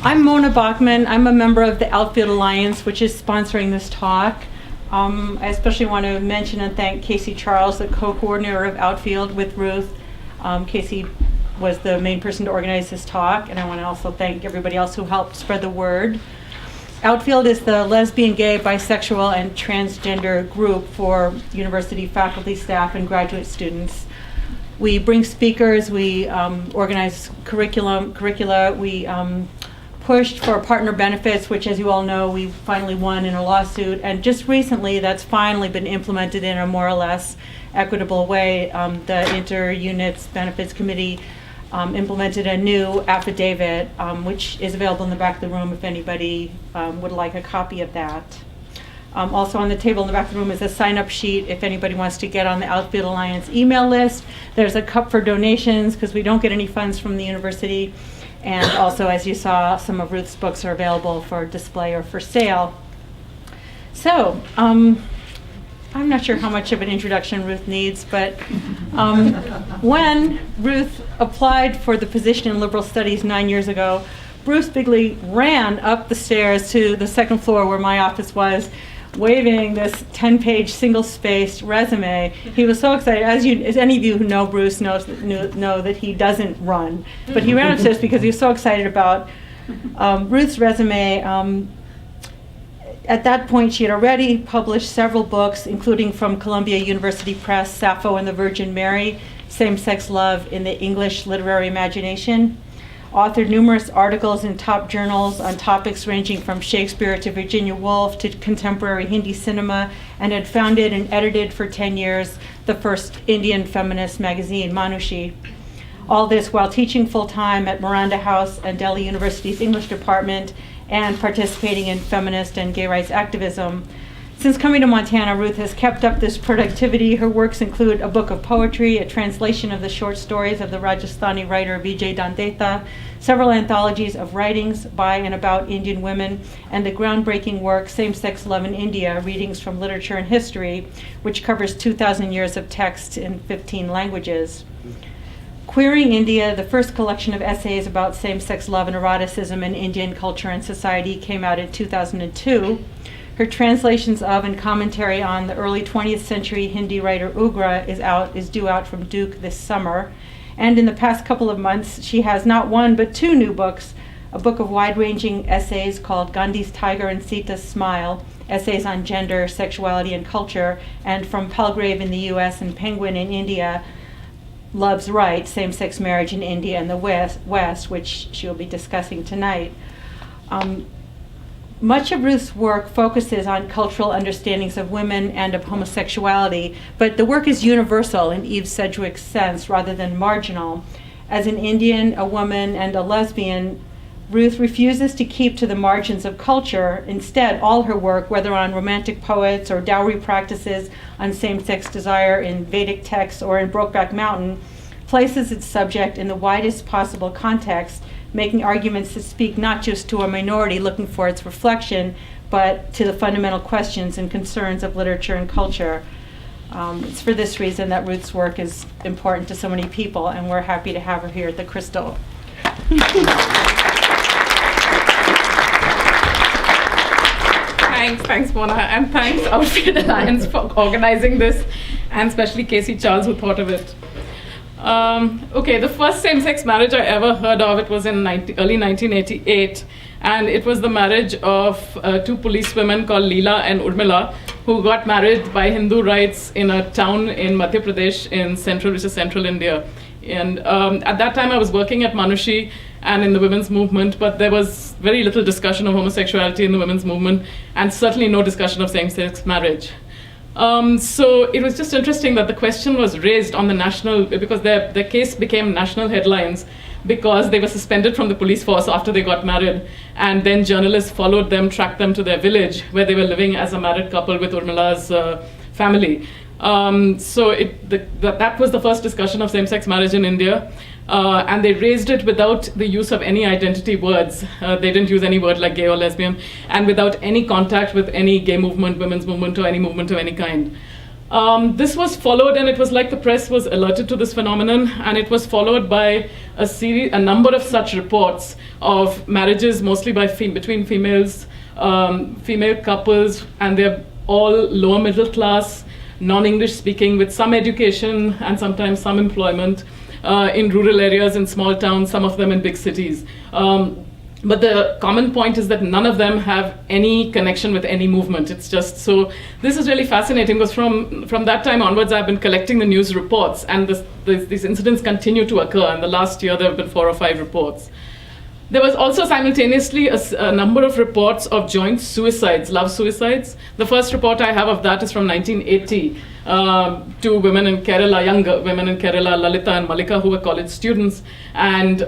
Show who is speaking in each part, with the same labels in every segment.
Speaker 1: I'm Mona Bachman. I'm a member of the Outfield Alliance, which is sponsoring this talk. I especially want to mention and thank Casey Charles, the co-coordinator of Outfield with Ruth. Casey was the main person to organize this talk, and I want to also thank everybody else who helped spread the word. Outfield is the lesbian, gay, bisexual, and transgender group for university faculty, staff, and graduate students. We bring speakers, we organize curricula, we pushed for partner benefits, which, as you all know, we finally won in a lawsuit, and just recently that's finally been implemented in a more or less equitable way. The Inter-Units Benefits Committee implemented a new affidavit, which is available in the back of the room if anybody would like a copy of that. Also on the table in the back of the room is a sign-up sheet if anybody wants to get on the Outfield Alliance email list. There's a cup for donations because we don't get any funds from the university. And also, as you saw, some of Ruth's books are available for display or for sale. So, I'm not sure how much of an introduction Ruth needs, but when Ruth applied for the position in liberal studies 9 years ago, Bruce Bigley ran up the stairs to the second floor where my office was, waving this 10-page single-spaced resume. He was so excited. As any of you who know Bruce know that he doesn't run, but he ran upstairs because he was so excited about Ruth's resume. At that point, she had already published several books, including from Columbia University Press, Sappho and the Virgin Mary, Same-Sex Love in the English Literary Imagination, authored numerous articles in top journals on topics ranging from Shakespeare to Virginia Woolf to contemporary Hindi cinema, and had founded and edited for 10 years the first Indian feminist magazine, Manushi. All this while teaching full-time at Miranda House and Delhi University's English department and participating in feminist and gay rights activism. Since coming to Montana, Ruth has kept up this productivity. Her works include a book of poetry, a translation of the short stories of the Rajasthani writer Vijay Dandeta, several anthologies of writings by and about Indian women, and the groundbreaking work Same-Sex Love in India, Readings from Literature and History, which covers 2,000 years of text in 15 languages. Queering India, the first collection of essays about same-sex love and eroticism in Indian culture and society, came out in 2002. Her translations of and commentary on the early 20th century Hindi writer Ugra is due out from Duke this summer. And in the past couple of months, she has not one but two new books, a book of wide-ranging essays called Gandhi's Tiger and Sita's Smile, essays on gender, sexuality, and culture, and from Palgrave in the US and Penguin in India, Love's Right, Same-Sex Marriage in India and the West, which she'll be discussing tonight. Much of Ruth's work focuses on cultural understandings of women and of homosexuality, but the work is universal in Eve Sedgwick's sense rather than marginal. As an Indian, a woman, and a lesbian, Ruth refuses to keep to the margins of culture. Instead, all her work, whether on romantic poets or dowry practices, on same-sex desire in Vedic texts or in Brokeback Mountain, places its subject in the widest possible context, making arguments that speak not just to a minority looking for its reflection, but to the fundamental questions and concerns of literature and culture. It's for this reason that Ruth's work is important to so many people, and we're happy to have her here at the Crystal.
Speaker 2: Thanks, Mona, and thanks Outfield Alliance for organizing this, and especially Casey Charles who thought of it. Okay, the first same-sex marriage I ever heard of, it was in early 1988, and it was the marriage of two policewomen called Leela and Urmila, who got married by Hindu rites in a town in Madhya Pradesh which is central India. And at that time I was working at Manushi and in the women's movement, but there was very little discussion of homosexuality in the women's movement, and certainly no discussion of same-sex marriage. So it was just interesting that the question was raised on the national, because their case became national headlines because they were suspended from the police force after they got married, and then journalists followed them, tracked them to their village where they were living as a married couple with Urmila's family. So that was the first discussion of same-sex marriage in India. And they raised it without the use of any identity words. They didn't use any word like gay or lesbian, and without any contact with any gay movement, women's movement, or any movement of any kind. This was followed, and it was like the press was alerted to this phenomenon, and it was followed by a number of such reports of marriages, mostly between females, female couples, and they're all lower middle class, non-English speaking, with some education and sometimes some employment in rural areas, in small towns, some of them in big cities. But the common point is that none of them have any connection with any movement. It's just so. This is really fascinating because from that time onwards, I've been collecting the news reports, and these incidents continue to occur. And the last year, there have been 4 or 5 reports. There was also simultaneously a number of reports of joint suicides, love suicides. The first report I have of that is from 1980. 2 women in Kerala, young women in Kerala, Lalita and Malika, who were college students, and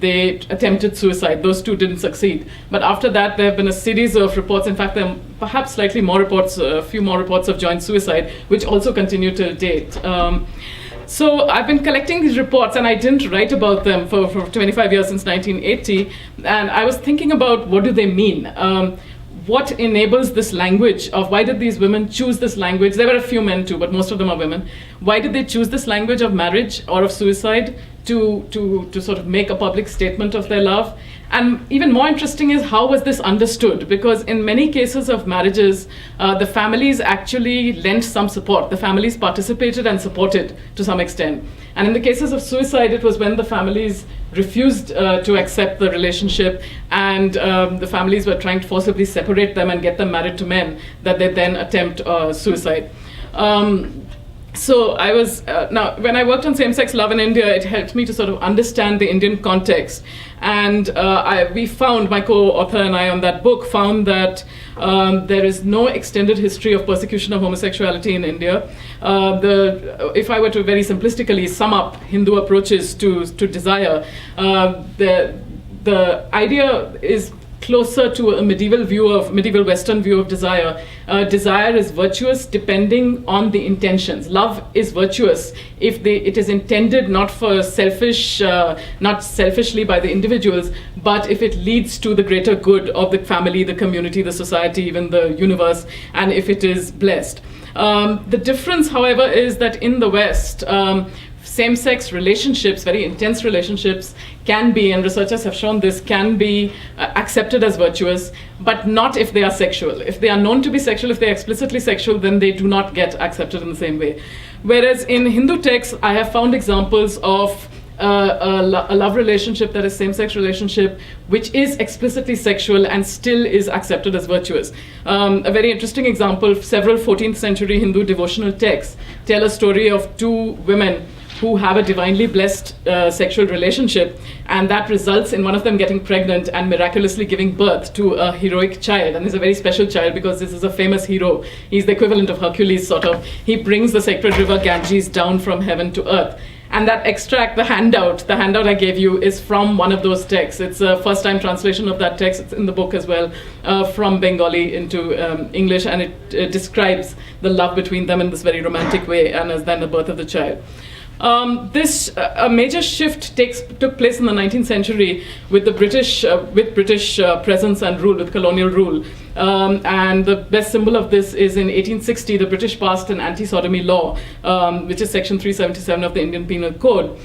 Speaker 2: they attempted suicide. Those 2 didn't succeed. But after that, there have been a series of reports. In fact, there are perhaps slightly more reports, a few more reports of joint suicide, which also continue till date. So I've been collecting these reports, and I didn't write about them for 25 years, since 1980. And I was thinking about, what do they mean? What enables this language of, why did these women choose this language? There were a few men too, but most of them are women. Why did they choose this language of marriage or of suicide to sort of make a public statement of their love? And even more interesting is, how was this understood? Because in many cases of marriages, the families actually lent some support. The families participated and supported to some extent. And in the cases of suicide, it was when the families refused to accept the relationship, and the families were trying to forcibly separate them and get them married to men, that they then attempt suicide. So I was, now when I worked on same-sex love in India, it helped me to sort of understand the Indian context. And we found, my co-author and I on that book found that there is no extended history of persecution of homosexuality in India. If I were to very simplistically sum up Hindu approaches to desire, the idea is closer to a medieval Western view of desire. Desire is virtuous depending on the intentions. Love is virtuous if it is intended not selfishly by the individuals, but if it leads to the greater good of the family, the community, the society, even the universe, and if it is blessed. The difference, however, is that in the West, same-sex relationships, very intense relationships, can be, and researchers have shown this, can be accepted as virtuous, but not if they are sexual. If they are known to be sexual, if they are explicitly sexual, then they do not get accepted in the same way. Whereas in Hindu texts, I have found examples of a love relationship that is same-sex relationship, which is explicitly sexual and still is accepted as virtuous. A very interesting example, several 14th century Hindu devotional texts tell a story of 2 women who have a divinely blessed sexual relationship, and that results in one of them getting pregnant and miraculously giving birth to a heroic child. And he's a very special child because this is a famous hero. He's the equivalent of Hercules, sort of. He brings the sacred river Ganges down from heaven to earth. And that extract, the handout I gave you, is from one of those texts. It's a first-time translation of that text. It's in the book as well, from Bengali into English, and it describes the love between them in this very romantic way, and as then the birth of the child. A major shift took place in the 19th century with the British presence and rule, with colonial rule. And the best symbol of this is in 1860, the British passed an anti-sodomy law, which is Section 377 of the Indian Penal Code,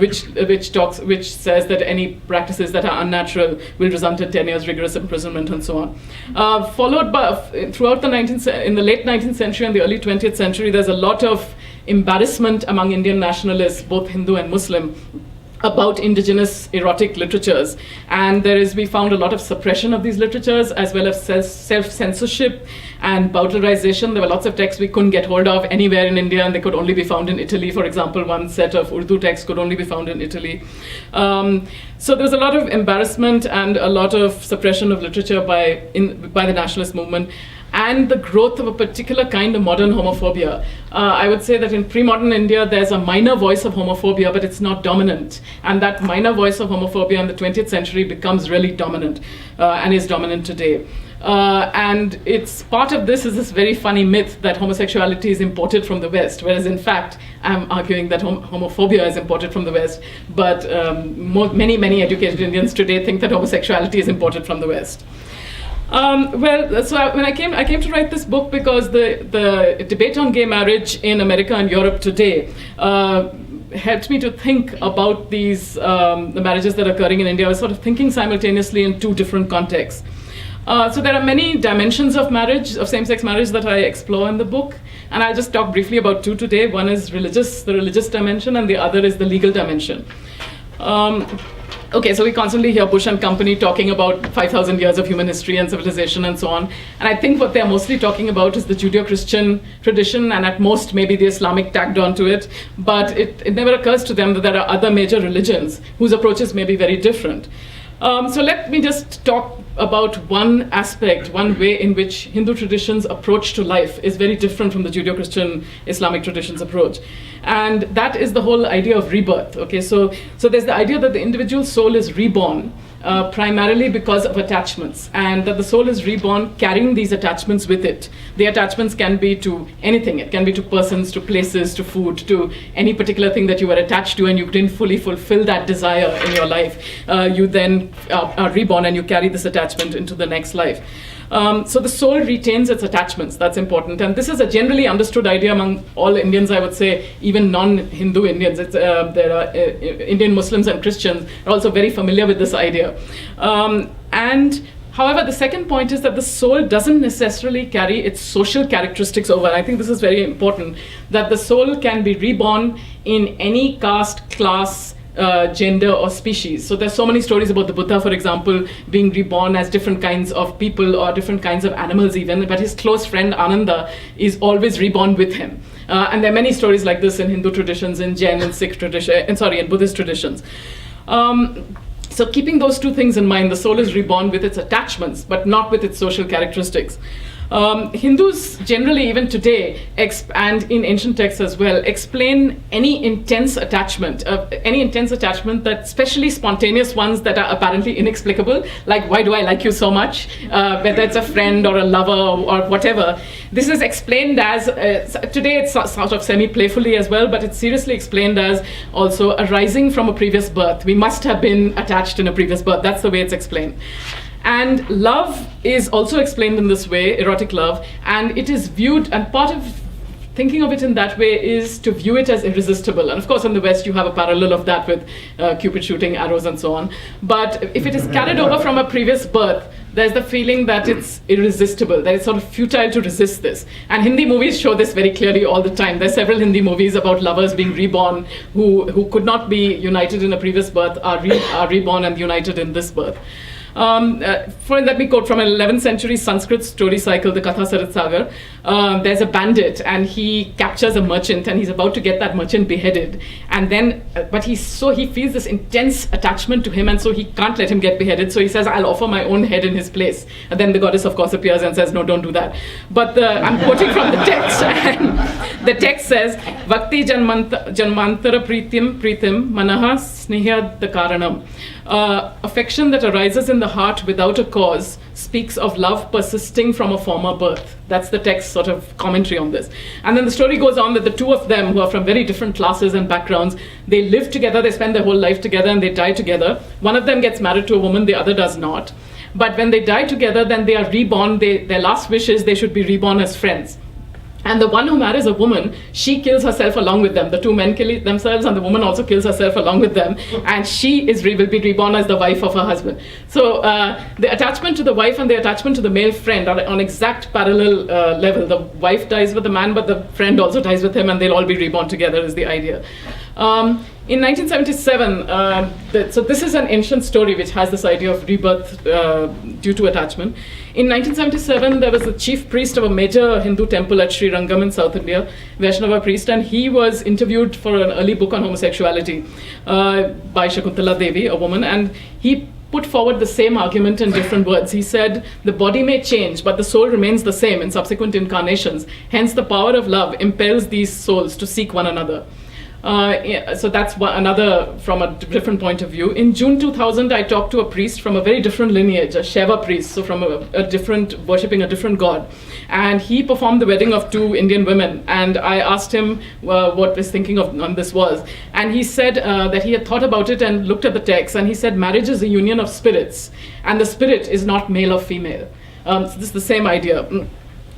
Speaker 2: which says that any practices that are unnatural will result in 10 years rigorous imprisonment and so on. Followed by, throughout in the late 19th century and the early 20th century, there's a lot of embarrassment among Indian nationalists, both Hindu and Muslim, about indigenous erotic literatures. And we found a lot of suppression of these literatures, as well as self-censorship and bowdlerization. There were lots of texts we couldn't get hold of anywhere in India, and they could only be found in Italy. For example, one set of Urdu texts could only be found in Italy. So there was a lot of embarrassment and a lot of suppression of literature by the nationalist movement, and the growth of a particular kind of modern homophobia. I would say that in pre-modern India, there's a minor voice of homophobia, but it's not dominant. And that minor voice of homophobia in the 20th century becomes really dominant, and is dominant today. And it's part of this is this very funny myth that homosexuality is imported from the West, whereas in fact, I'm arguing that homophobia is imported from the West, but many educated Indians today think that homosexuality is imported from the West. When I came to write this book because the debate on gay marriage in America and Europe today helped me to think about the marriages that are occurring in India. I was sort of thinking simultaneously in two different contexts. So there are many dimensions of marriage, of same-sex marriage, that I explore in the book, and I'll just talk briefly about two today. One is the religious dimension, and the other is the legal dimension. Okay, so we constantly hear Bush and company talking about 5,000 years of human history and civilization and so on. And I think what they're mostly talking about is the Judeo-Christian tradition, and at most maybe the Islamic tagged onto it. But it never occurs to them that there are other major religions whose approaches may be very different. So let me just talk about one aspect, one way in which Hindu tradition's approach to life is very different from the Judeo-Christian Islamic tradition's approach. And that is the whole idea of rebirth. Okay, so there's the idea that the individual soul is reborn primarily because of attachments, and that the soul is reborn carrying these attachments with it. The attachments can be to anything. It can be to persons, to places, to food, to any particular thing that you were attached to and you didn't fully fulfill that desire in your life. You then are reborn and you carry this attachment into the next life. So the soul retains its attachments. That's important. And this is a generally understood idea among all Indians, I would say, even non-Hindu Indians. There are Indian Muslims and Christians are also very familiar with this idea. However, the second point is that the soul doesn't necessarily carry its social characteristics over. I think this is very important, that the soul can be reborn in any caste, class, gender or species. So there's so many stories about the Buddha, for example, being reborn as different kinds of people or different kinds of animals even, but his close friend Ananda is always reborn with him. And there are many stories like this in Hindu traditions, in Jain and Sikh tradition, in Buddhist traditions. So keeping those two things in mind, the soul is reborn with its attachments, but not with its social characteristics. Hindus generally, even today, and in ancient texts as well, explain any intense attachment, that especially spontaneous ones that are apparently inexplicable, like why do I like you so much, whether it's a friend or a lover or whatever. This is explained as, today it's sort of semi-playfully as well, but it's seriously explained as also arising from a previous birth. We must have been attached in a previous birth. That's the way it's explained. And love is also explained in this way, erotic love, and it is viewed, and part of thinking of it in that way is to view it as irresistible. And of course in the West you have a parallel of that with Cupid shooting arrows and so on. But if it is carried over from a previous birth, there's the feeling that it's irresistible, that it's sort of futile to resist this. And Hindi movies show this very clearly all the time. There's several Hindi movies about lovers being reborn who could not be united in a previous birth, are reborn and united in this birth. Let me quote from an 11th century Sanskrit story cycle, the Katha Sarit Sagar. There's a bandit and he captures a merchant and he's about to get that merchant beheaded. And then, but he feels this intense attachment to him, and so he can't let him get beheaded. So he says, I'll offer my own head in his place. And then the goddess of course appears and says, no, don't do that. But I'm quoting from the text. And the text says, Vakti janmantara pritim manaha snehya karanam. Affection that arises in the heart without a cause speaks of love persisting from a former birth. That's the text sort of commentary on this. And then the story goes on that the two of them, who are from very different classes and backgrounds, they live together, they spend their whole life together, and they die together. One of them gets married to a woman, the other does not. But when they die together, then they are reborn. Their last wish is they should be reborn as friends. And the one who marries a woman, she kills herself along with them. The two men kill themselves, and the woman also kills herself along with them. And she will be reborn as the wife of her husband. So the attachment to the wife and the attachment to the male friend are on exact parallel level. The wife dies with the man, but the friend also dies with him, and they'll all be reborn together is the idea. In 1977, so this is an ancient story which has this idea of rebirth due to attachment. In 1977, there was a chief priest of a major Hindu temple at Sri Rangam in South India, Vaishnava priest, and he was interviewed for an early book on homosexuality by Shakuntala Devi, a woman, and he put forward the same argument in different words. He said, the body may change, but the soul remains the same in subsequent incarnations. Hence, the power of love impels these souls to seek one another. So that's another from a different point of view. In June 2000, I talked to a priest from a very different lineage, a Shaiva priest, so from worshipping a different god. And he performed the wedding of two Indian women. And I asked him what his thinking on this was. And he said that he had thought about it and looked at the text. And he said, marriage is a union of spirits. And the spirit is not male or female. So this is the same idea.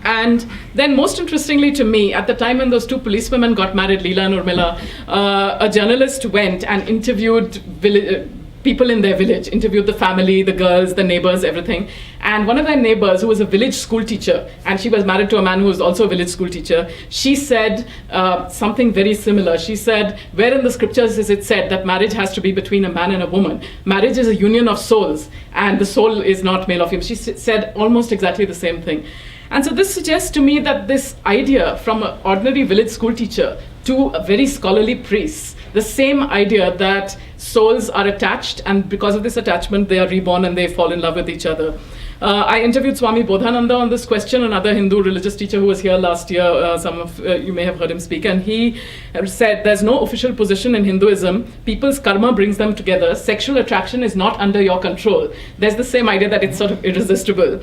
Speaker 2: And then most interestingly to me, at the time when those two policewomen got married, Leela and Urmila, a journalist went and interviewed people in their village, interviewed the family, the girls, the neighbors, everything. And one of their neighbors, who was a village school teacher, and she was married to a man who was also a village school teacher, she said something very similar. She said, where in the scriptures is it said that marriage has to be between a man and a woman? Marriage is a union of souls, and the soul is not male or female. She said almost exactly the same thing. And so this suggests to me that this idea from an ordinary village school teacher to a very scholarly priest, the same idea that souls are attached, and because of this attachment, they are reborn and they fall in love with each other. I interviewed Swami Bodhananda on this question, another Hindu religious teacher who was here last year. Some of you may have heard him speak, and he said there's no official position in Hinduism. People's karma brings them together. Sexual attraction is not under your control. There's the same idea that it's sort of irresistible.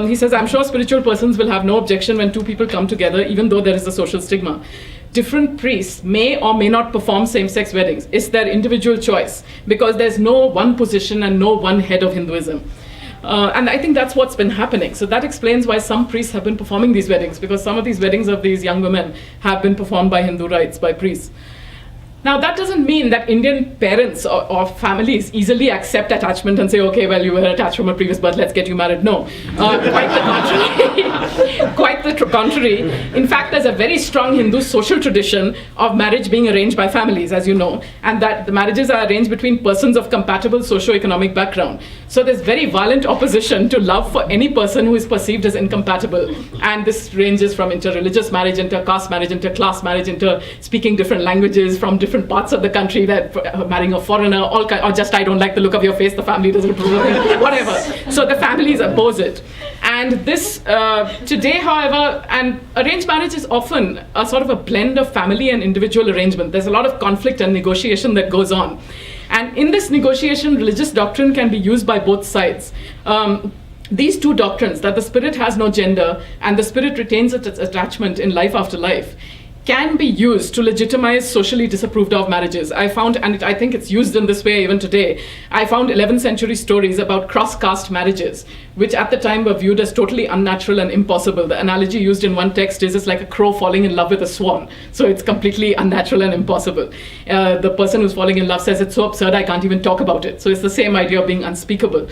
Speaker 2: He says, I'm sure spiritual persons will have no objection when two people come together, even though there is a social stigma. Different priests may or may not perform same-sex weddings. It's their individual choice, because there's no one position and no one head of Hinduism. And I think that's what's been happening. So that explains why some priests have been performing these weddings, because some of these weddings of these young women have been performed by Hindu rites, by priests. Now, that doesn't mean that Indian parents or families easily accept attachment and say, okay, well, you were attached from a previous birth, let's get you married. No, quite the contrary. Quite the contrary. In fact, there's a very strong Hindu social tradition of marriage being arranged by families, as you know, and that the marriages are arranged between persons of compatible socio-economic background. So there's very violent opposition to love for any person who is perceived as incompatible. And this ranges from inter-religious marriage, inter-caste marriage, inter-class marriage, speaking different languages from different parts of the country, that marrying a foreigner, or just I don't like the look of your face, the family doesn't approve of it, whatever. So the families oppose it. And this, today, however, and arranged marriage is often a sort of a blend of family and individual arrangement. There's a lot of conflict and negotiation that goes on. And in this negotiation, religious doctrine can be used by both sides. These two doctrines, that the spirit has no gender and the spirit retains its attachment in life after life, can be used to legitimize socially disapproved of marriages. I found, and I think it's used in this way even today, I found 11th century stories about cross-caste marriages, which at the time were viewed as totally unnatural and impossible. The analogy used in one text is it's like a crow falling in love with a swan. So it's completely unnatural and impossible. The person who's falling in love says, it's so absurd, I can't even talk about it. So it's the same idea of being unspeakable.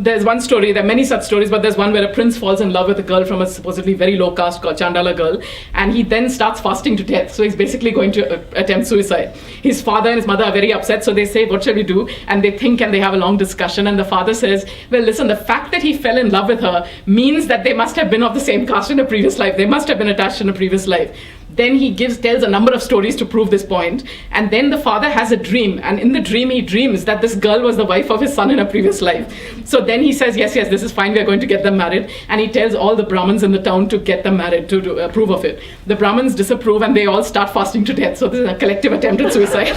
Speaker 2: There's one story, there are many such stories, but there's one where a prince falls in love with a girl from a supposedly very low caste called Chandala girl, and he then starts fasting to death. So he's basically going to attempt suicide. His father and his mother are very upset, so they say, what shall we do? And they think and they have a long discussion, and the father says, well, listen, the fact that he fell in love with her means that they must have been of the same caste in a previous life. They must have been attached in a previous life. Then he tells a number of stories to prove this point. And then the father has a dream. And in the dream, he dreams that this girl was the wife of his son in a previous life. So then he says, yes, this is fine. We're going to get them married. And he tells all the Brahmins in the town to get them married, to approve of it. The Brahmins disapprove and they all start fasting to death. So this is a collective attempt at suicide.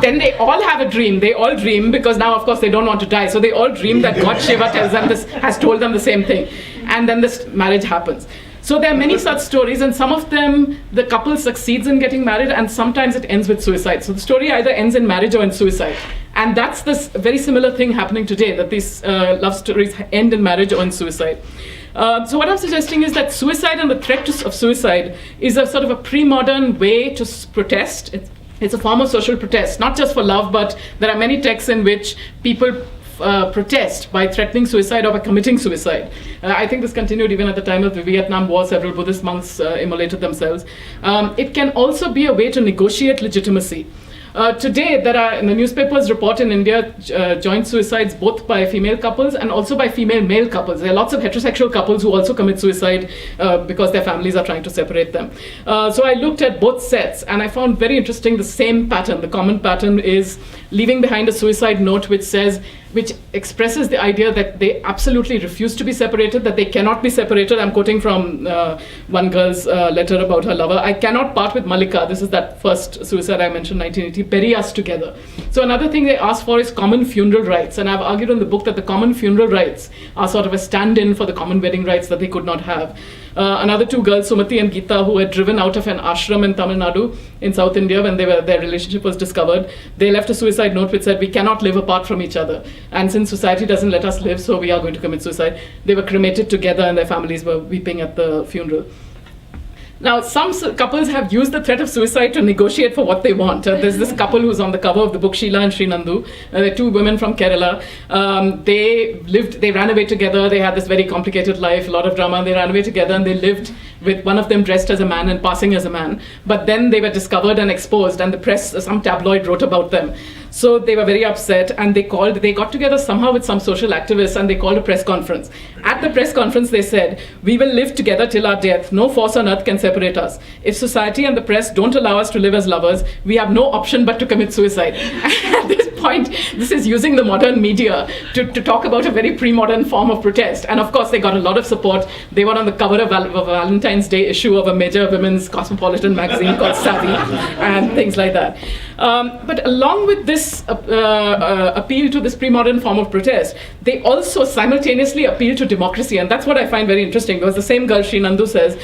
Speaker 2: Then they all have a dream. They all dream, because now, of course, they don't want to die. So they all dream that God Shiva tells them this, has told them the same thing. And then this marriage happens. So there are many such stories, and some of them, the couple succeeds in getting married, and sometimes it ends with suicide. So the story either ends in marriage or in suicide. And that's this very similar thing happening today, that these love stories end in marriage or in suicide. So what I'm suggesting is that suicide and the threat of suicide is a sort of a pre-modern way to protest. It's a form of social protest, not just for love, but there are many texts in which people protest by threatening suicide or by committing suicide. I think this continued even at the time of the Vietnam War. Several Buddhist monks immolated themselves. It can also be a way to negotiate legitimacy. Today, there are, in the newspapers report in India, joint suicides both by female couples and also by female-male couples. There are lots of heterosexual couples who also commit suicide because their families are trying to separate them. So I looked at both sets, and I found very interesting the same pattern. The common pattern is leaving behind a suicide note which expresses the idea that they absolutely refuse to be separated, that they cannot be separated. I'm quoting from one girl's letter about her lover. I cannot part with Malika. This is that first suicide I mentioned, 1980. Bury us together. So another thing they ask for is common funeral rites. And I've argued in the book that the common funeral rites are sort of a stand-in for the common wedding rites that they could not have. Another two girls, Sumati and Geeta, who were driven out of an ashram in Tamil Nadu in South India when their relationship was discovered. They left a suicide note which said, "We cannot live apart from each other. And since society doesn't let us live, so we are going to commit suicide." They were cremated together and their families were weeping at the funeral. Now, some couples have used the threat of suicide to negotiate for what they want. There's this couple who's on the cover of the book, Sheila and Sri Nandu. They're two women from Kerala. They ran away together. They had this very complicated life, a lot of drama. They ran away together and they lived with one of them dressed as a man and passing as a man. But then they were discovered and exposed, and the press, some tabloid wrote about them. So they were very upset, and they got together somehow with some social activists, and they called a press conference. At the press conference, they said, "We will live together till our death. No force on earth can separate us. If society and the press don't allow us to live as lovers, we have no option but to commit suicide." At this point, this is using the modern media to talk about a very pre-modern form of protest. And of course, they got a lot of support. They were on the cover of a Valentine's Day issue of a major women's cosmopolitan magazine called Savvy, and things like that. But along with this appeal to this pre-modern form of protest, they also simultaneously appeal to democracy. And that's what I find very interesting, because the same girl, Sri Nandu, says,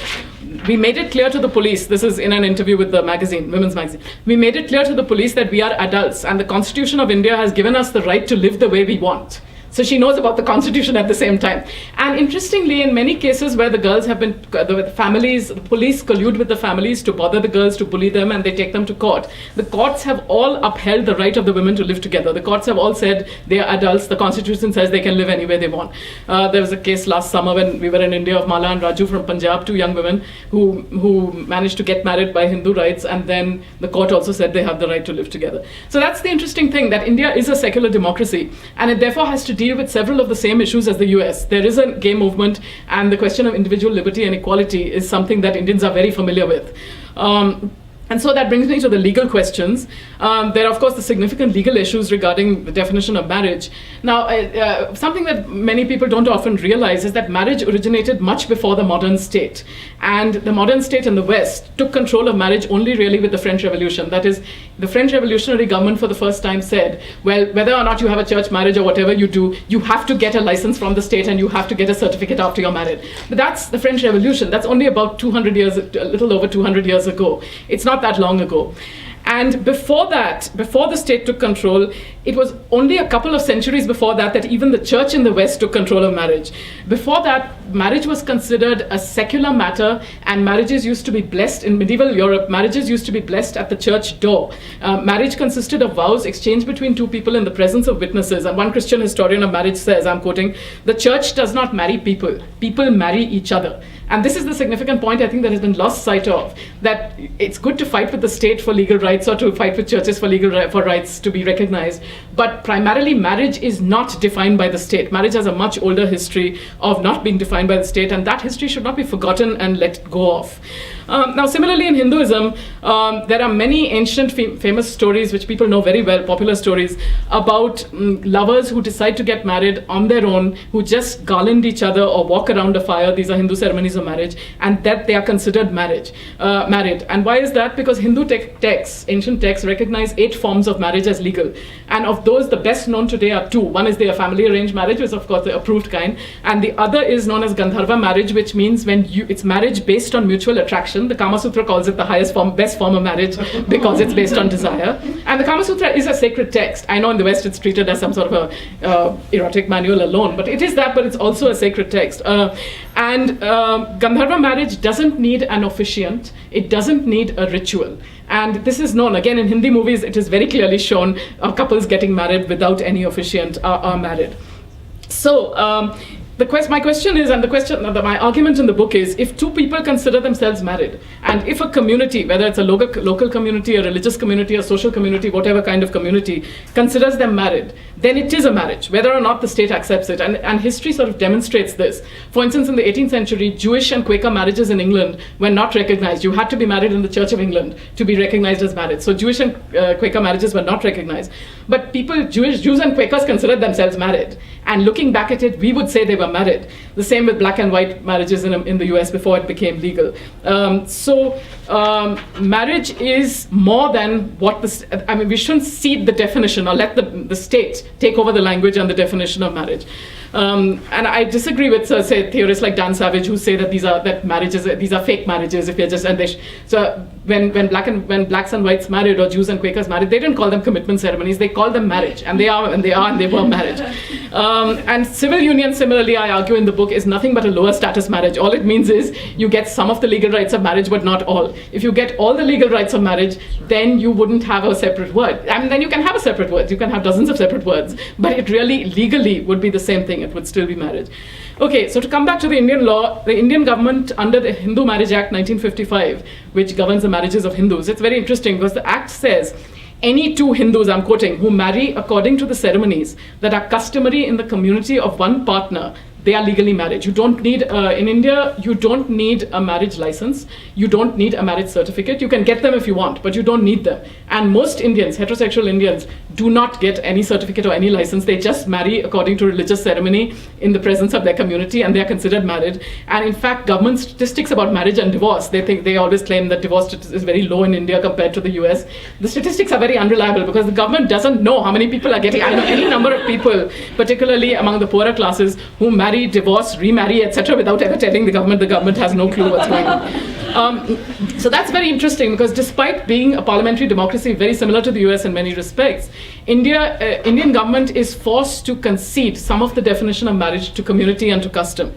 Speaker 2: "We made it clear to the police," this is in an interview with the magazine, women's magazine, "We made it clear to the police that we are adults and the Constitution of India has given us the right to live the way we want." So she knows about the Constitution at the same time. And interestingly, in many cases where the girls have been, the families, the police collude with the families to bother the girls, to bully them, and they take them to court. The courts have all upheld the right of the women to live together. The courts have all said they are adults. The Constitution says they can live anywhere they want. There was a case last summer when we were in India of Mala and Raju from Punjab, two young women who managed to get married by Hindu rites, and then the court also said they have the right to live together. So that's the interesting thing, that India is a secular democracy, and it therefore has to deal with several of the same issues as the US. There is a gay movement, and the question of individual liberty and equality is something that Indians are very familiar with. And so that brings me to the legal questions. There are, of course, the significant legal issues regarding the definition of marriage. Now, something that many people don't often realize is that marriage originated much before the modern state. And the modern state in the West took control of marriage only really with the French Revolution. That is, the French revolutionary government for the first time said, well, whether or not you have a church marriage or whatever you do, you have to get a license from the state and you have to get a certificate after you're married. But that's the French Revolution. That's only about 200 years, a little over 200 years ago. It's not that long ago. And before that, before the state took control, it was only a couple of centuries before that that even the church in the West took control of marriage. Before that, marriage was considered a secular matter, and marriages used to be blessed in medieval Europe. Marriages used to be blessed at the church door. Marriage consisted of vows exchanged between two people in the presence of witnesses. And one Christian historian of marriage says, I'm quoting, "The church does not marry people. People marry each other." And this is the significant point, I think, that has been lost sight of, that it's good to fight with the state for legal rights or to fight with churches for rights to be recognized. But primarily, marriage is not defined by the state. Marriage has a much older history of not being defined by the state, and that history should not be forgotten and let go of. Now, similarly, in Hinduism, there are many ancient famous stories which people know very well, popular stories, about lovers who decide to get married on their own, who just garland each other or walk around a fire. These are Hindu ceremonies of marriage, and that they are considered married. And why is that? Because Hindu texts, ancient texts, recognize 8 forms of marriage as legal. And of those, the best known today are 2. One is the family arranged marriage, which is, of course, the approved kind. And the other is known as Gandharva marriage, which means it's marriage based on mutual attraction. The Kama Sutra calls it the best form of marriage because it's based on desire. And the Kama Sutra is a sacred text. I know in the West it's treated as some sort of a erotic manual alone, but it is that, but it's also a sacred text. And Gandharva marriage doesn't need an officiant. It doesn't need a ritual. And this is known, again, in Hindi movies, it is very clearly shown couples getting married without any officiant are married. So, my question is, and my argument in the book is, if 2 people consider themselves married, and if a community, whether it's a local community, a religious community, a social community, whatever kind of community, considers them married, then it is a marriage, whether or not the state accepts it. And history sort of demonstrates this. For instance, in the 18th century, Jewish and Quaker marriages in England were not recognized. You had to be married in the Church of England to be recognized as married. So Jewish and Quaker marriages were not recognized. But Jews and Quakers considered themselves married. And looking back at it, we would say they were married. The same with black and white marriages in the US before it became legal. Marriage is more than what we shouldn't cede the definition or let the state take over the language and the definition of marriage. And I disagree with say theorists like Dan Savage who say that these are fake marriages. If you're just when blacks and whites married or Jews and Quakers married, they didn't call them commitment ceremonies. They called them marriage, and they were marriage. And civil union, similarly, I argue in the book, is nothing but a lower status marriage. All it means is you get some of the legal rights of marriage, but not all. If you get all the legal rights of marriage, then you wouldn't have a separate word. And then you can have a separate word. You can have dozens of separate words, but it really legally would be the same thing. It would still be marriage. Okay, so to come back to the Indian law, the Indian government under the Hindu Marriage Act 1955, which governs the marriages of Hindus, it's very interesting because the act says any two Hindus, I'm quoting, who marry according to the ceremonies that are customary in the community of one partner, they are legally married. You don't need, in India, you don't need a marriage license. You don't need a marriage certificate. You can get them if you want, but you don't need them. And most Indians, heterosexual Indians, do not get any certificate or any license. They just marry according to religious ceremony in the presence of their community, and they are considered married. And in fact, government statistics about marriage and divorce, they always claim that divorce is very low in India compared to the US. The statistics are very unreliable because the government doesn't know how many people are getting. I know any number of people, particularly among the poorer classes, who marry, divorce, remarry, etc., without ever telling the government. The government has no clue what's going on. So that's very interesting because despite being a parliamentary democracy very similar to the US in many respects, Indian government is forced to concede some of the definition of marriage to community and to custom.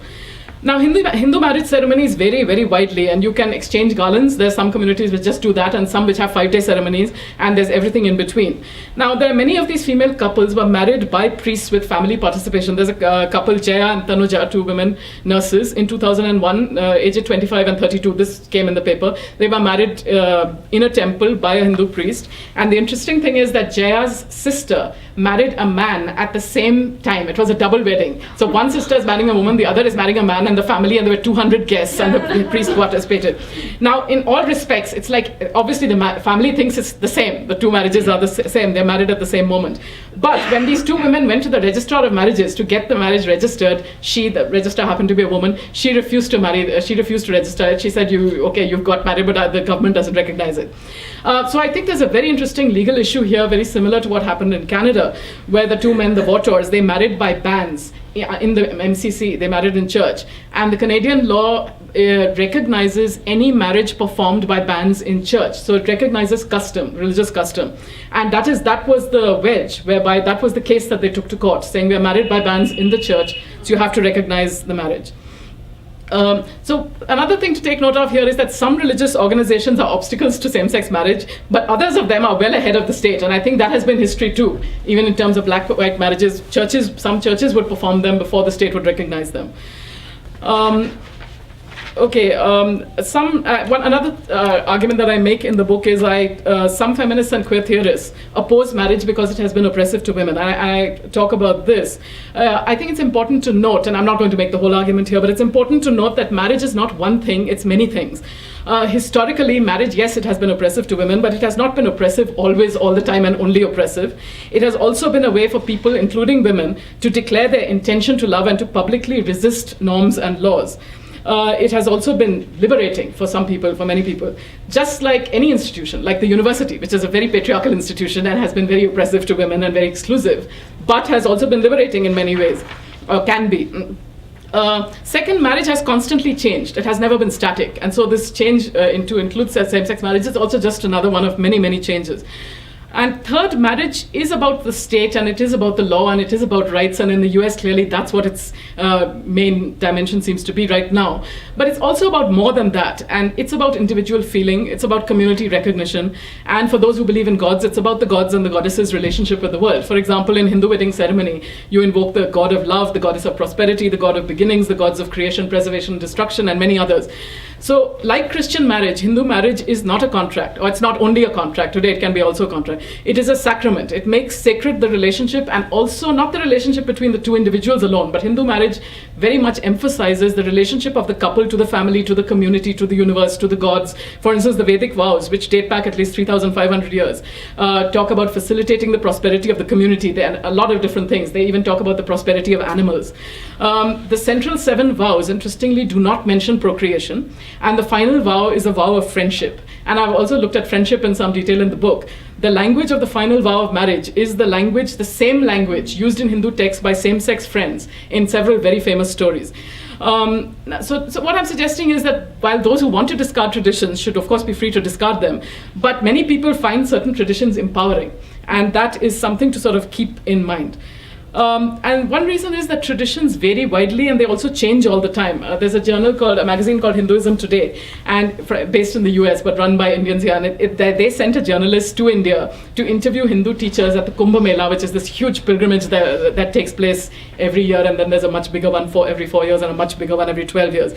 Speaker 2: Now, Hindu marriage ceremonies vary very widely, and you can exchange garlands. There's some communities which just do that, and some which have 5-day ceremonies, and there's everything in between. Now, there are many of these female couples who are married by priests with family participation. There's a couple, Jaya and Tanuja, two women nurses, in 2001, aged 25 and 32. This came in the paper. They were married in a temple by a Hindu priest. And the interesting thing is that Jaya's sister married a man at the same time. It was a double wedding. So one sister is marrying a woman, the other is marrying a man, and the family, and there were 200 guests, and the priest participated. Now, in all respects, it's like, obviously the family thinks it's the same. The two marriages are the same. They're married at the same moment. But when these two women went to the registrar of marriages to get the marriage registered, the registrar happened to be a woman, she refused to marry, she refused to register it. She said, you've got married, but the government doesn't recognize it. So I think there's a very interesting legal issue here, very similar to what happened in Canada, where the two men, the voters, they married by bands. In the MCC, they married in church. And the Canadian law recognizes any marriage performed by bands in church. So it recognizes custom, religious custom. And that was the wedge, whereby that was the case that they took to court, saying we are married by bands in the church, so you have to recognize the marriage. So another thing to take note of here is that some religious organizations are obstacles to same-sex marriage, but others of them are well ahead of the state, and I think that has been history too. Even in terms of black-white marriages, some churches would perform them before the state would recognize them. Another argument that I make in the book is some feminists and queer theorists oppose marriage because it has been oppressive to women. I talk about this. I think it's important to note, and I'm not going to make the whole argument here, but it's important to note that marriage is not one thing, it's many things. Historically, marriage, yes, it has been oppressive to women, but it has not been oppressive always, all the time, and only oppressive. It has also been a way for people, including women, to declare their intention to love and to publicly resist norms and laws. It has also been liberating for some people, for many people. Just like any institution, like the university, which is a very patriarchal institution and has been very oppressive to women and very exclusive, but has also been liberating in many ways, or can be. Second, marriage has constantly changed. It has never been static. And so this change to include same-sex marriage is also just another one of many, many changes. And third, marriage is about the state, and it is about the law, and it is about rights. And in the US, clearly, that's what its main dimension seems to be right now. But it's also about more than that. And it's about individual feeling. It's about community recognition. And for those who believe in gods, it's about the gods and the goddesses' relationship with the world. For example, in Hindu wedding ceremony, you invoke the god of love, the goddess of prosperity, the god of beginnings, the gods of creation, preservation, destruction, and many others. So like Christian marriage, Hindu marriage is not a contract, or it's not only a contract. Today it can be also a contract. It is a sacrament. It makes sacred the relationship, and also not the relationship between the two individuals alone, but Hindu marriage very much emphasizes the relationship of the couple to the family, to the community, to the universe, to the gods. For instance, the Vedic vows, which date back at least 3,500 years, talk about facilitating the prosperity of the community. There are a lot of different things. They even talk about the prosperity of animals. The central 7 vows, interestingly, do not mention procreation. And the final vow is a vow of friendship. And I've also looked at friendship in some detail in the book. The language of the final vow of marriage is the same language used in Hindu texts by same-sex friends in several very famous stories. So what I'm suggesting is that while those who want to discard traditions should of course be free to discard them, but many people find certain traditions empowering. And that is something to sort of keep in mind. And one reason is that traditions vary widely and they also change all the time. There's a magazine called Hinduism Today, and based in the US but run by Indians here. And they sent a journalist to India to interview Hindu teachers at the Kumbh Mela, which is this huge pilgrimage that takes place every year. And then there's a much bigger one for every 4 years and a much bigger one every 12 years.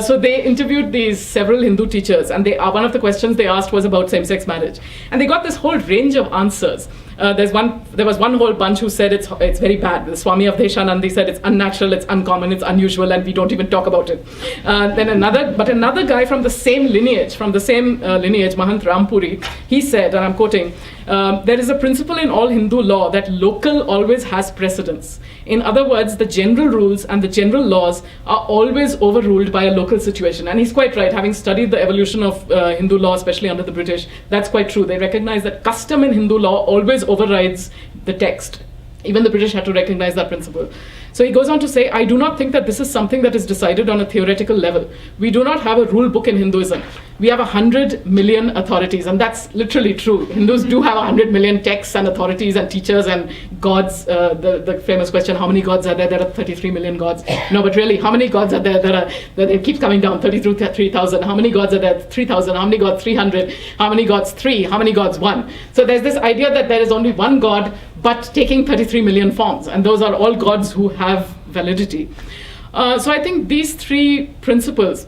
Speaker 2: So they interviewed these several Hindu teachers, and one of the questions they asked was about same-sex marriage. And they got this whole range of answers. There was one whole bunch who said it's very bad. The Swami of Deshanandi said it's unnatural, it's uncommon, it's unusual, and we don't even talk about it. Then another guy from the same lineage, Mahant Rampuri, he said, and I'm quoting, there is a principle in all Hindu law that local always has precedence. In other words, the general rules and the general laws are always overruled by a local situation. And he's quite right, having studied the evolution of Hindu law, especially under the British, that's quite true. They recognize that custom in Hindu law always overrides the text. Even the British had to recognize that principle. So he goes on to say, I do not think that this is something that is decided on a theoretical level. We do not have a rule book in Hinduism. We have 100 million authorities, and that's literally true. Hindus do have 100 million texts and authorities and teachers and gods. The famous question, how many gods are there? There are 33 million gods. No, but really, how many gods are there? It keeps coming down, 3,000. How many gods are there? 3,000. How many gods? 300. How many gods? 3. How many gods? 1. So there's this idea that there is only one God, but taking 33 million forms. And those are all gods who have validity. So I think these 3 principles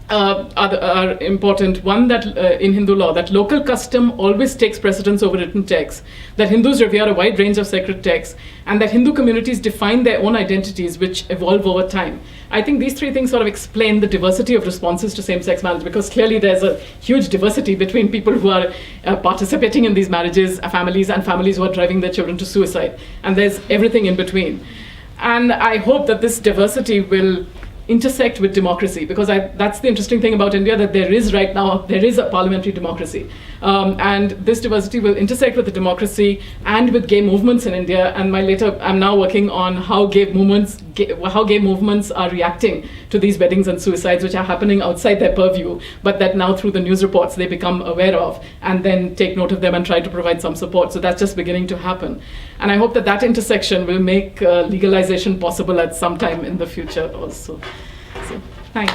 Speaker 2: are important. One, that in Hindu law, that local custom always takes precedence over written texts, that Hindus revere a wide range of sacred texts, and that Hindu communities define their own identities which evolve over time. I think these 3 things sort of explain the diversity of responses to same-sex marriage, because clearly there's a huge diversity between people who are participating in these marriages, families who are driving their children to suicide, and there's everything in between. And I hope that this diversity will intersect with democracy, because that's the interesting thing about India, that there is a parliamentary democracy. And this diversity will intersect with the democracy and with gay movements in India. And I'm now working on how gay movements are reacting to these weddings and suicides, which are happening outside their purview, but that now through the news reports they become aware of and then take note of them and try to provide some support. So that's just beginning to happen. And I hope that intersection will make legalization possible at some time in the future also. So, thanks.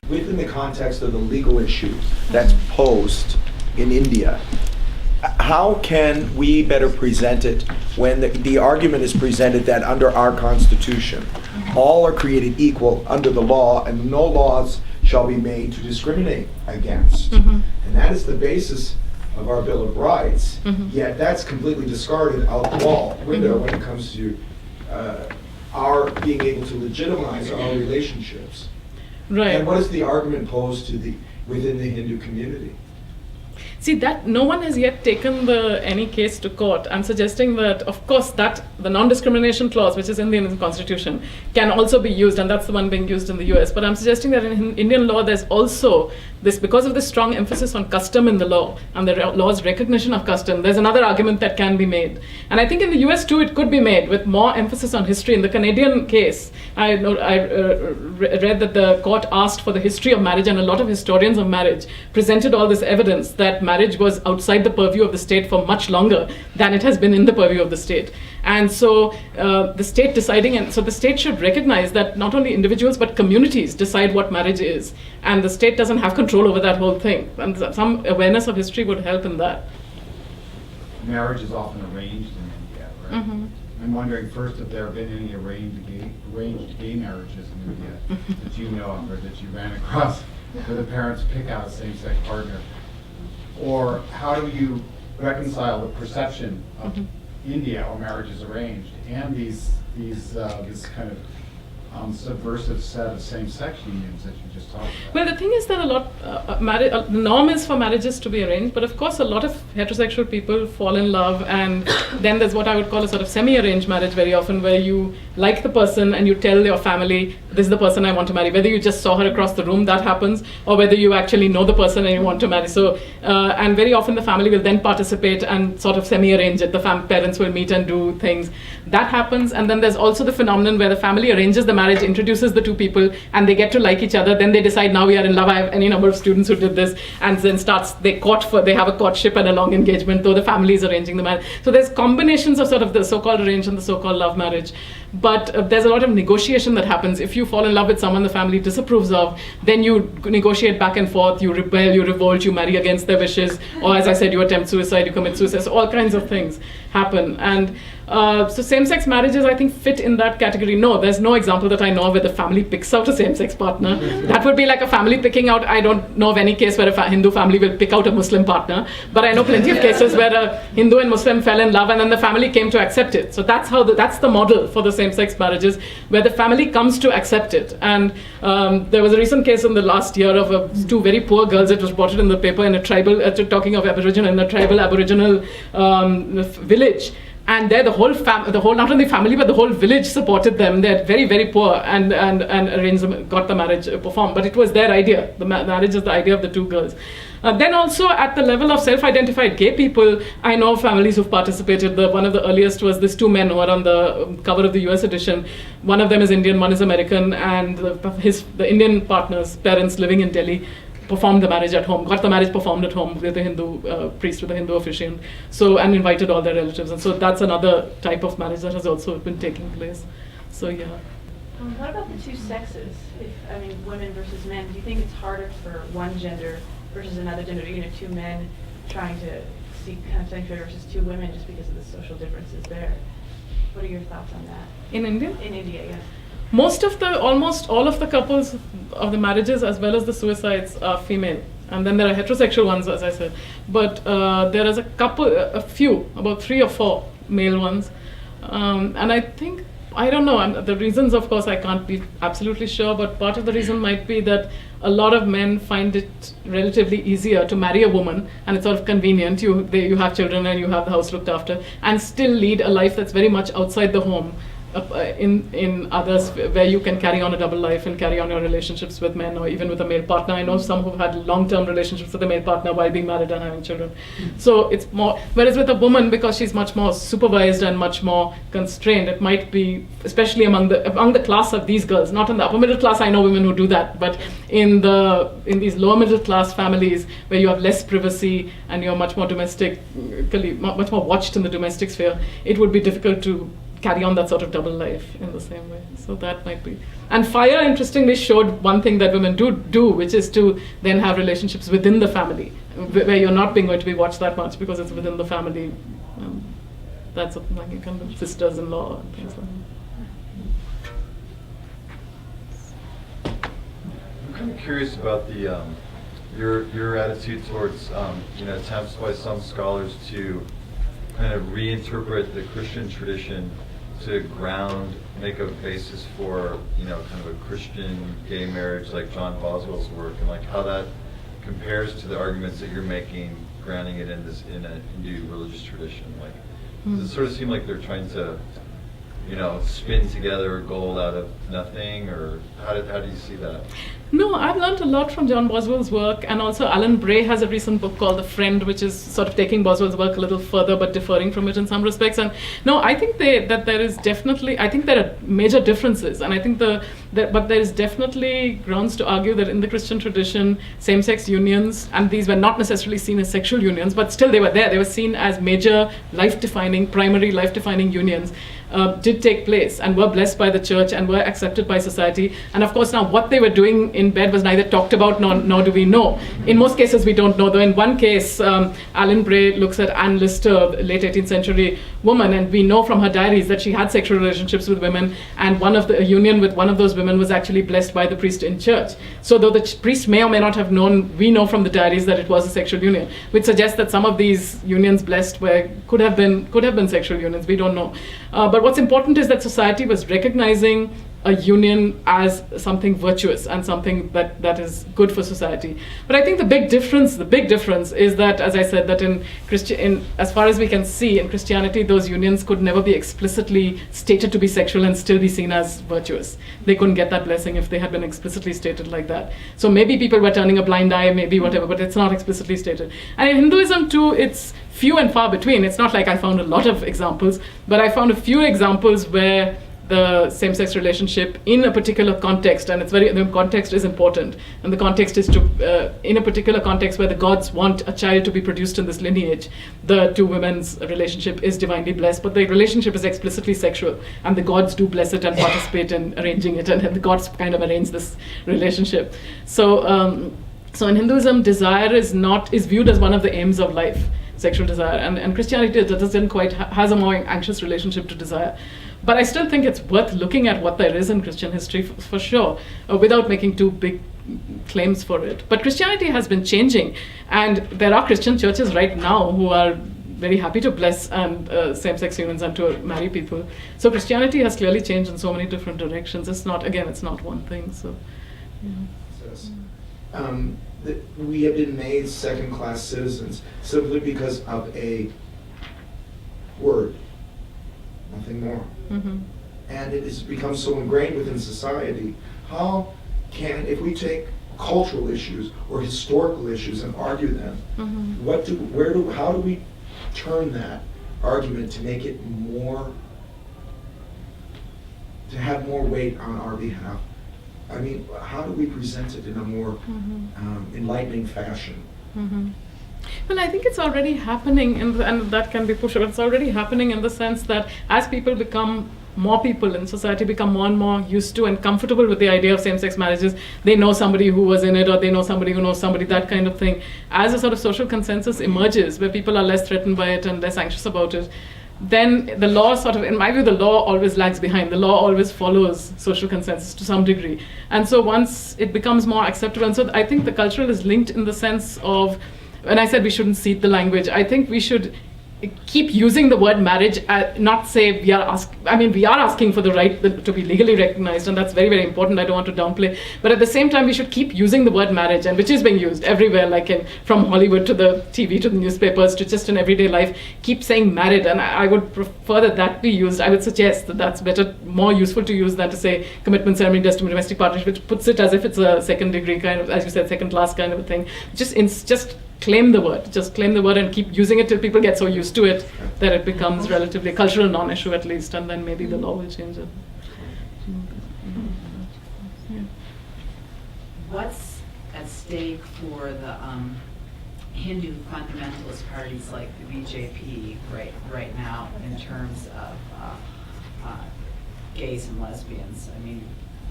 Speaker 3: Within the context of the legal issues that's posed in India, how can we better present it when the argument is presented that under our Constitution, all are created equal under the law and no laws shall be made to discriminate against? And that is the basis of our Bill of Rights, yet that's completely discarded out the window when it comes to our being able to legitimize our relationships.
Speaker 2: Right.
Speaker 3: And what is the argument posed within the Hindu community?
Speaker 2: See, that no one has yet taken any case to court. I'm suggesting that, of course, that the non-discrimination clause, which is in the Indian Constitution, can also be used, and that's the one being used in the US. But I'm suggesting that in Indian law, there's also this, because of the strong emphasis on custom in the law and the law's recognition of custom, there's another argument that can be made. And I think in the US too, it could be made with more emphasis on history. In the Canadian case, I read that the court asked for the history of marriage, and a lot of historians of marriage presented all this evidence that marriage was outside the purview of the state for much longer than it has been in the purview of the state. And so the state deciding, and so the state should recognize that not only individuals but communities decide what marriage is, and the state doesn't have control over that whole thing. And some awareness of history would help in that.
Speaker 4: marriage is often arranged in India, right?
Speaker 2: Mm-hmm.
Speaker 4: I'm wondering first if there have been any arranged gay marriages in India that you know of or that you ran across where the parents pick out a same-sex partner. Or how do you reconcile the perception of India or marriage is arranged and this kind of subversive set of same-sex unions that you just talked about?
Speaker 2: Well, the thing is that the norm is for marriages to be arranged, but of course a lot of heterosexual people fall in love, and then there's what I would call a sort of semi-arranged marriage very often, where you like the person and you tell your family, this is the person I want to marry. Whether you just saw her across the room, that happens, or whether you actually know the person and you want to marry. So, and very often the family will then participate and sort of semi-arrange it. The parents will meet and do things. That happens, and then there's also the phenomenon where the family arranges the marriage, introduces the two people, and they get to like each other. Then they decide, now we are in love. I have any number of students who did this, and then they have a courtship and a long engagement, though the family is arranging the marriage. So there's combinations of sort of the so-called arranged and the so-called love marriage. But there's a lot of negotiation that happens. If you fall in love with someone the family disapproves of, then you negotiate back and forth, you rebel, you revolt, you marry against their wishes, or as I said, you attempt suicide, you commit suicide. So all kinds of things happen. And so same-sex marriages, I think, fit in that category. No, there's no example that I know of where the family picks out a same-sex partner. That would be like a family picking out, I don't know of any case where a Hindu family will pick out a Muslim partner, but I know plenty of cases where a Hindu and Muslim fell in love and then the family came to accept it. So that's the model for the same-sex marriages, where the family comes to accept it. And there was a recent case in the last year of two very poor girls. It was reported in the paper in a tribal, talking of Aboriginal, in a tribal Aboriginal village. And there, the whole not only family but the whole village supported them. They're very, very poor, and arranged them, got the marriage performed. But it was their idea. The marriage is the idea of the two girls. Then also at the level of self-identified gay people, I know families who've participated. One of the earliest was these two men who are on the cover of the US edition. One of them is Indian, one is American, and the Indian partner's parents living in Delhi performed the marriage at home, got the marriage performed at home with a Hindu priest, with a Hindu officiant, and invited all their relatives. And so that's another type of marriage that has also been taking place. So yeah.
Speaker 5: What about the two sexes? Women versus men. Do you think it's harder for one gender versus another gender? Two men trying to seek consensual versus two women, just because of the social differences there. What are your thoughts on that?
Speaker 2: In India?
Speaker 5: In India, yes.
Speaker 2: Almost all of the couples of the marriages as well as the suicides are female. And then there are heterosexual ones, as I said. But there is a few, about 3 or 4 male ones. And I think, I don't know, the reasons, of course, I can't be absolutely sure, but part of the reason might be that a lot of men find it relatively easier to marry a woman, and it's sort of convenient. You have children and you have the house looked after, and still lead a life that's very much outside the home. In others where you can carry on a double life and carry on your relationships with men or even with a male partner. I know some who've had long-term relationships with a male partner while being married and having children. So it's more, whereas with a woman, because she's much more supervised and much more constrained, it might be, especially among the class of these girls, not in the upper middle class, I know women who do that, but in these lower middle class families where you have less privacy and you're much more domestically, much more watched in the domestic sphere, it would be difficult to carry on that sort of double life in the same way. So that might be. And FIRE, interestingly, showed one thing that women do, which is to then have relationships within the family, where you're not going to be watched that much because it's within the family. That's like you can have sisters-in-law and things like that.
Speaker 6: I'm kind of curious about the your attitude towards attempts by some scholars to kind of reinterpret the Christian tradition to make a basis for, kind of a Christian gay marriage like John Boswell's work, and like how that compares to the arguments that you're making, grounding it in a Hindu religious tradition. Like, does it sort of seem like they're trying to, spin together gold out of nothing, or how do you see that?
Speaker 2: No, I've learned a lot from John Boswell's work, and also Alan Bray has a recent book called The Friend, which is sort of taking Boswell's work a little further but differing from it in some respects. And no, I think that there is definitely, I think there are major differences, and I think but there is definitely grounds to argue that in the Christian tradition, same-sex unions, and these were not necessarily seen as sexual unions, but still they were there. They were seen as major life-defining, primary life-defining unions. did take place and were blessed by the church and were accepted by society. And of course, now what they were doing in bed was neither talked about nor do we know. In most cases, we don't know. Though in one case, Alan Bray looks at Anne Lister, late 18th century woman, and we know from her diaries that she had sexual relationships with women, and a union with one of those women was actually blessed by the priest in church. So though the priest may or may not have known, we know from the diaries that it was a sexual union, which suggests that some of these unions blessed could have been sexual unions. We don't know. But what's important is that society was recognizing a union as something virtuous and something that is good for society. But I think the big difference is that, as I said, that as far as we can see, in Christianity, those unions could never be explicitly stated to be sexual and still be seen as virtuous. They couldn't get that blessing if they had been explicitly stated like that. So maybe people were turning a blind eye, maybe whatever, but it's not explicitly stated. And in Hinduism too, it's few and far between. It's not like I found a lot of examples, but I found a few examples where the same-sex relationship in a particular context, and the context is important, and the context is in a particular context where the gods want a child to be produced in this lineage, the two women's relationship is divinely blessed, but the relationship is explicitly sexual, and the gods do bless it and participate in arranging it, and the gods kind of arrange this relationship. So in Hinduism, desire is viewed as one of the aims of life, sexual desire, and Christianity doesn't quite has a more anxious relationship to desire. But I still think it's worth looking at what there is in Christian history for sure, without making too big claims for it. But Christianity has been changing, and there are Christian churches right now who are very happy to bless and same-sex unions and to marry people. So Christianity has clearly changed in so many different directions. It's not one thing. So,
Speaker 3: we have been made second-class citizens simply because of a word. Nothing more.
Speaker 2: Mm-hmm.
Speaker 3: And it has become so ingrained within society. If we take cultural issues or historical issues and argue them,
Speaker 2: Mm-hmm.
Speaker 3: how do we turn that argument to make it to have more weight on our behalf? I mean, how do we present it in a more enlightening fashion?
Speaker 2: Mm-hmm. Well, I think it's already happening, and that can be pushed. But it's already happening in the sense that as more people in society become more and more used to and comfortable with the idea of same-sex marriages, they know somebody who was in it, or they know somebody who knows somebody, that kind of thing. As a sort of social consensus emerges, where people are less threatened by it and less anxious about it, then the law in my view, the law always lags behind. The law always follows social consensus to some degree. And so once it becomes more acceptable, and so I think the cultural is linked in the sense of, when I said we shouldn't cede the language, I think we should keep using the word marriage, not say we are asking for the right to be legally recognized, and that's very, very important. I don't want to downplay. But at the same time, we should keep using the word marriage, and which is being used everywhere, from Hollywood to the TV to the newspapers to just in everyday life. Keep saying married, and I would prefer that be used. I would suggest that that's better, more useful to use than to say commitment, ceremony, domestic partnership, which puts it as if it's a second degree kind of, as you said, second class kind of a thing. Just claim the word and keep using it till people get so used to it that it becomes relatively a cultural non-issue at least, and then maybe the law will change it.
Speaker 7: What's at stake for the Hindu fundamentalist parties like the BJP right now in terms of gays and lesbians? I mean,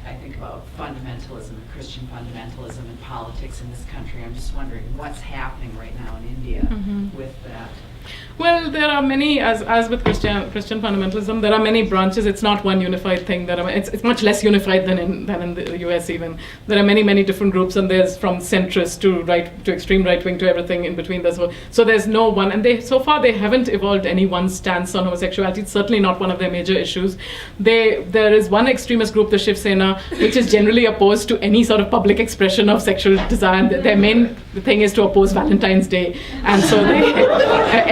Speaker 7: I think about fundamentalism, Christian fundamentalism in politics in this country. I'm just wondering what's happening right now in India with that.
Speaker 2: Well, there are many, as with Christian fundamentalism, there are many branches. It's not one unified thing. It's much less unified than in the US even. There are many different groups, and there's from centrist to extreme right wing to everything in between. So there's no one, and so far they haven't evolved any one stance on homosexuality. It's certainly not one of their major issues. There is one extremist group, the Shiv Sena, which is generally opposed to any sort of public expression of sexual desire. And their main thing is to oppose Valentine's Day, and so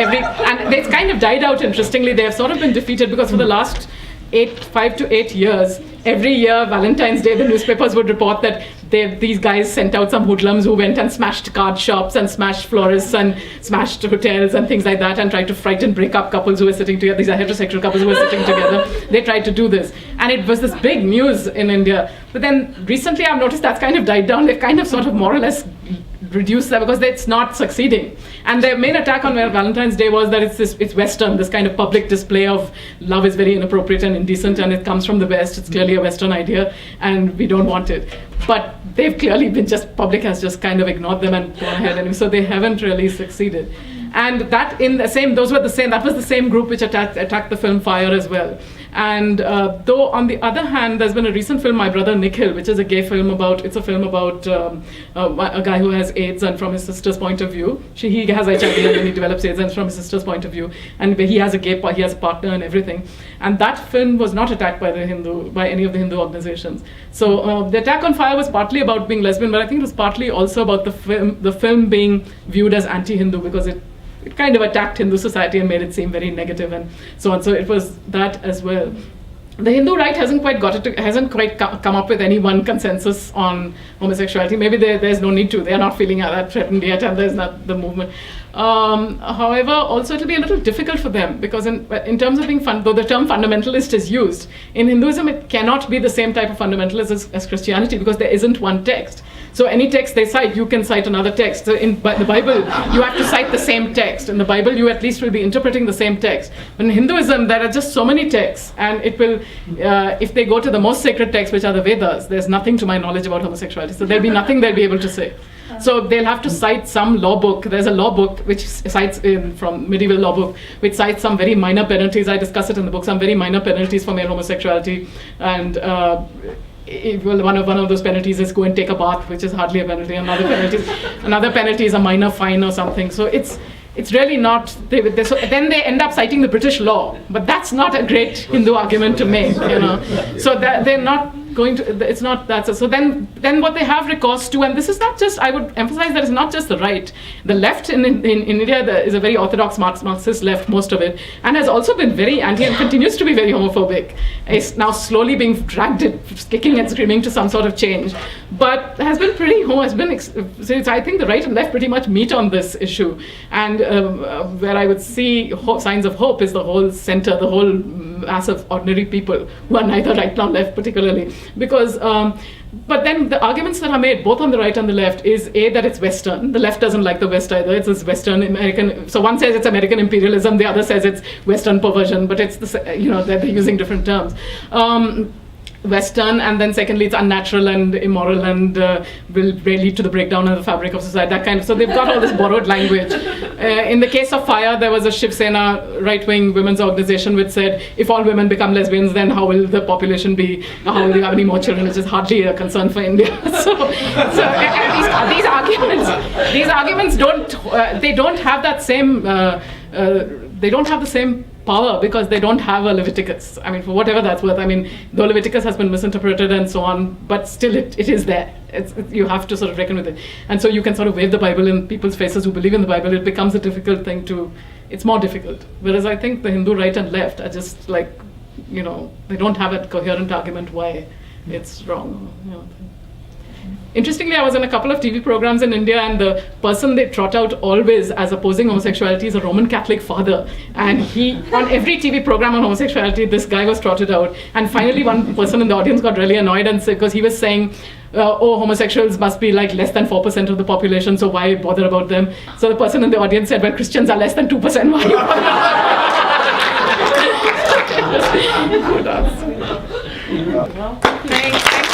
Speaker 2: and it's kind of died out. Interestingly, they have sort of been defeated because for the last 5 to 8 years, every year Valentine's Day, the newspapers would report that these guys sent out some hoodlums who went and smashed card shops and smashed florists and smashed hotels and things like that, and tried to break up couples who were sitting together. These are heterosexual couples who were sitting together. They tried to do this, and it was this big news in India. But then recently I've noticed that's kind of died down. They've kind of sort of more or less reduce that because it's not succeeding. And their main attack on Valentine's Day was that it's Western, this kind of public display of love is very inappropriate and indecent, and it comes from the West. It's clearly a Western idea, and we don't want it. But they've clearly been public has just kind of ignored them and gone ahead, and so they haven't really succeeded. And that was the same group which attacked the film Fire as well. And though on the other hand, there's been a recent film, My Brother Nikhil, which is a gay film about a guy who has AIDS, and from his sister's point of view, he has HIV and then he develops AIDS, and from his sister's point of view, and he has a partner and everything. And that film was not attacked by any of the Hindu organizations. So the attack on Fire was partly about being lesbian, but I think it was partly also about the film being viewed as anti-Hindu because it kind of attacked Hindu society and made it seem very negative and so on. So it was that as well. The Hindu right hasn't quite come up with any one consensus on homosexuality. Maybe there's no need to. They are not feeling that threatened yet, and there's not the movement. However, also it'll be a little difficult for them because in terms of being though the term fundamentalist is used, in Hinduism it cannot be the same type of fundamentalist as Christianity because there isn't one text. So any text they cite, you can cite another text. So in the Bible, you have to cite the same text. In the Bible, you at least will be interpreting the same text. But in Hinduism, there are just so many texts, and it will, if they go to the most sacred texts, which are the Vedas, there's nothing to my knowledge about homosexuality. So there'll be nothing they'll be able to say. So they'll have to cite some law book. There's a law book which cites from medieval law book, which cites some very minor penalties. I discuss it in the book, some very minor penalties for male homosexuality, and one of those penalties is go and take a bath, which is hardly a penalty. Another penalty is a minor fine or something. So it's really not. So then they end up citing the British law, but that's not a great Hindu argument to make, So that they're not going to. It's not that. So then what they have recourse to, and this is not just. I would emphasize that it's not just the right. The left in India is a very orthodox Marxist left, most of it, and has also been very anti and continues to be very homophobic. It's now slowly being dragged, kicking and screaming to some sort of change, but has been pretty. I think the right and left pretty much meet on this issue, and where I would see signs of hope is the whole center, the whole mass of ordinary people who are neither right nor left particularly, because but then the arguments that are made both on the right and the left is that it's Western. The left doesn't like the West either. It's this Western American. So one says it's American imperialism, the other says it's Western perversion, but it's they're using different terms. Western, and then secondly it's unnatural and immoral and will lead to the breakdown of the fabric of society, that kind of. So they've got all this borrowed language. In the case of Fire, there was a Shiv Sena right-wing women's organization which said, if all women become lesbians, then how will the population be, how will you have any more children, which is hardly a concern for India. These arguments don't have that same, they don't have the same power because they don't have a Leviticus. I mean, for whatever that's worth. I mean, though Leviticus has been misinterpreted and so on, but still it is there. You have to sort of reckon with it. And so you can sort of wave the Bible in people's faces who believe in the Bible. It becomes a difficult thing it's more difficult. Whereas I think the Hindu right and left are just like, they don't have a coherent argument why it's wrong. Interestingly, I was in a couple of TV programs in India, and the person they trot out always as opposing homosexuality is a Roman Catholic father. And on every TV program on homosexuality, this guy was trotted out. And finally, one person in the audience got really annoyed and said, because he was saying, homosexuals must be like less than 4% of the population, so why bother about them? So the person in the audience said, well, Christians are less than 2%, why you bother? Good answer.
Speaker 5: Well, thanks.